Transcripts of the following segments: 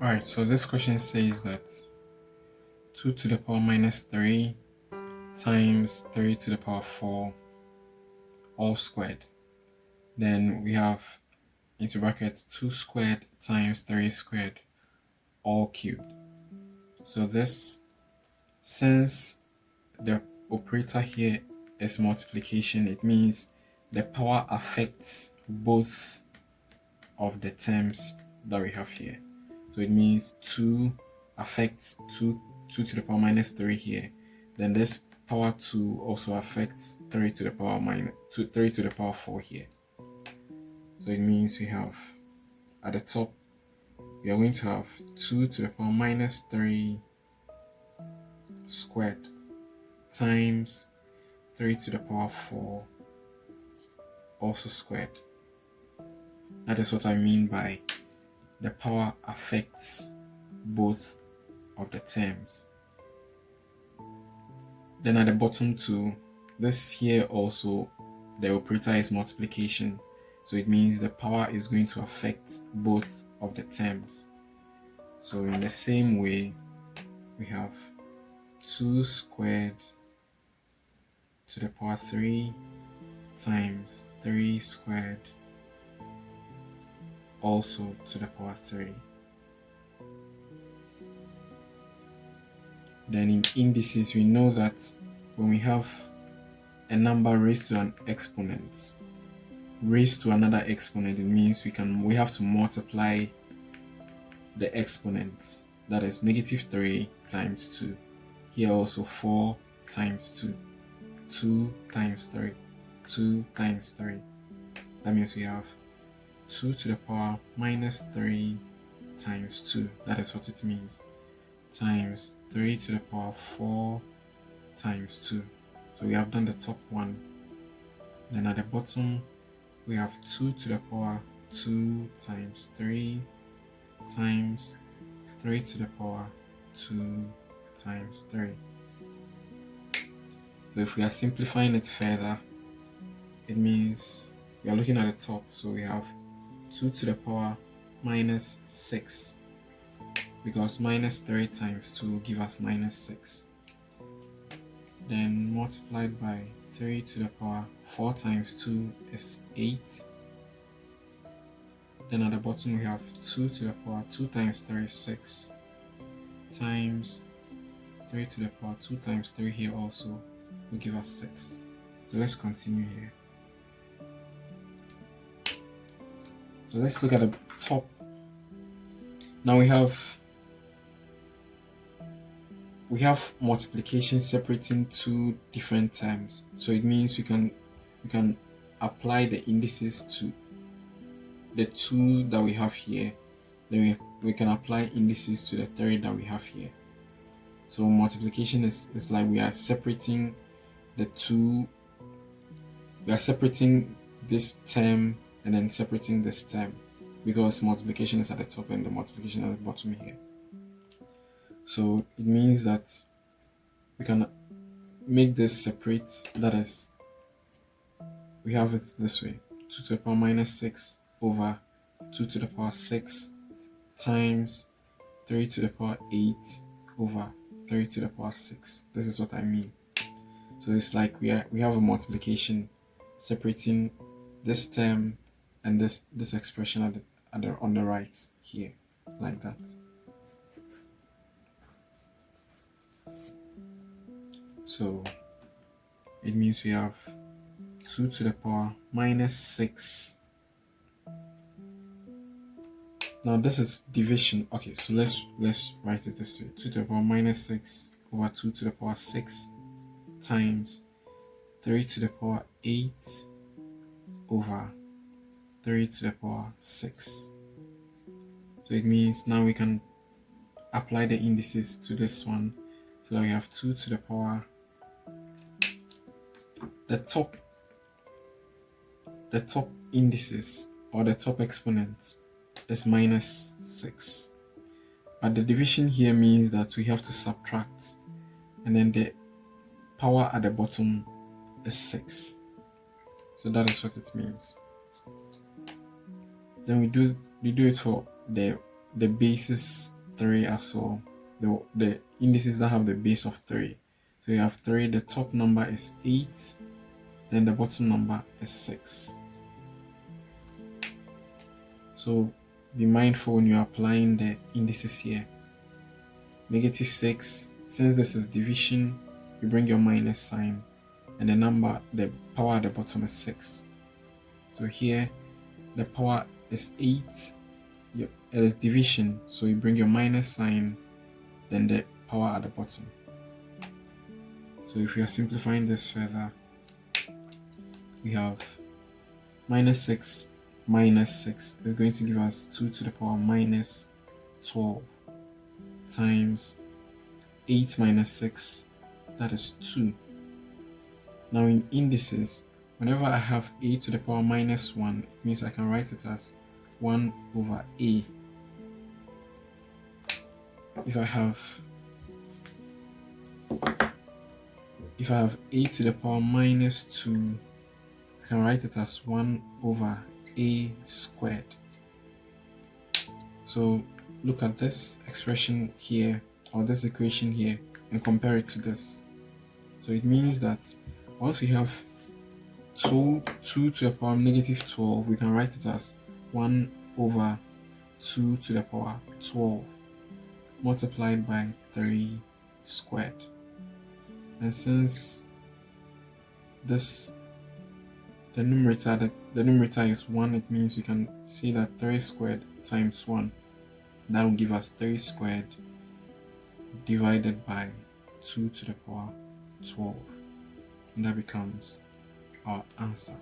Alright, so this question says that 2 to the power minus 3 times 3 to the power 4 all squared. Then we have into bracket 2 squared times 3 squared all cubed. So this, since the operator here is multiplication, it means the power affects both of the terms that we have here. So it means 2 affects 2 to the power minus 3 here. Then this power 2 also affects 3 to the power minus 3 to the power 4 here. So it means we have at the top we are going to have 2 to the power minus 3 squared times 3 to the power 4 also squared. That is what I mean by the power affects both of the terms. Then at the bottom too, this here also, the operator is multiplication. So it means the power is going to affect both of the terms. So in the same way, we have 2 squared to the power 3 times 3 squared also to the power 3. Then in indices, we know that when we have a number raised to an exponent, raised to another exponent, it means we have to multiply the exponents. That is negative 3 times 2. Here also 4 times 2. 2 times 3. 2 times 3. That means we have 2 to the power minus 3 times 2. That is what it means. Times 3 to the power 4 times 2. So we have done the top one. Then at the bottom, we have 2 to the power 2 times 3 times 3 to the power 2 times 3. So if we are simplifying it further, it means we are looking at the top. So we have 2 to the power minus 6, because minus 3 times 2 will give us minus 6. Then multiplied by 3 to the power 4 times 2 is 8. Then at the bottom we have 2 to the power 2 times 3 is 6, times 3 to the power 2 times 3 here also will give us 6. So let's continue here. So let's look at the top. Now we have multiplication separating two different terms. So it means we can apply the indices to the 2 that we have here. Then we can apply indices to the 3 that we have here. So multiplication is like we are separating the 2. We are separating this term and then separating this term, because multiplication is at the top and the multiplication at the bottom here. So it means that we can make this separate. That is, we have it this way: 2 to the power minus 6 over 2 to the power 6 times 3 to the power 8 over 3 to the power 6. This is what I mean. So it's like we have a multiplication separating this term and this expression on the right here, like that. So it means we have 2 to the power minus 6. Now this is division. Okay, so let's write it this way: 2 to the power minus 6 over 2 to the power 6 times 3 to the power 8 over 3 to the power 6. So it means now we can apply the indices to this one. So that we have 2 to the power, the top indices or the top exponent is minus 6. But the division here means that we have to subtract, and then the power at the bottom is 6. So that is what it means. Then we do it for the the base is 3 as well. The indices that have the base of 3. So you have 3, the top number is 8, then the bottom number is 6. So be mindful when you're applying the indices here. -6, since this is division, you bring your minus sign, and the power at the bottom is 6. So here, the power is 8, it is division, so you bring your minus sign, then the power at the bottom. So if we are simplifying this further, we have -6 minus 6 is going to give us 2 to the power minus 12 times 8 minus 6, that is 2. Now in indices, whenever I have a to the power minus 1, it means I can write it as 1 over a. If I have a to the power minus 2, I can write it as 1 over a squared. So look at this expression here, or this equation here, and compare it to this. So it means that once we have 2 to the power -12, we can write it as 1 over 2 to the power 12 multiplied by 3 squared. And since the numerator is 1, it means we can see that 3 squared times 1, that will give us 3 squared divided by 2 to the power 12, and that becomes our answer.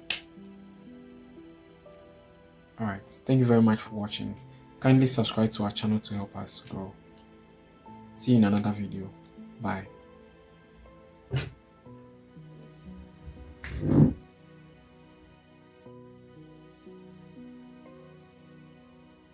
Alright, thank you very much for watching. Kindly subscribe to our channel to help us grow. See you in another video. Bye.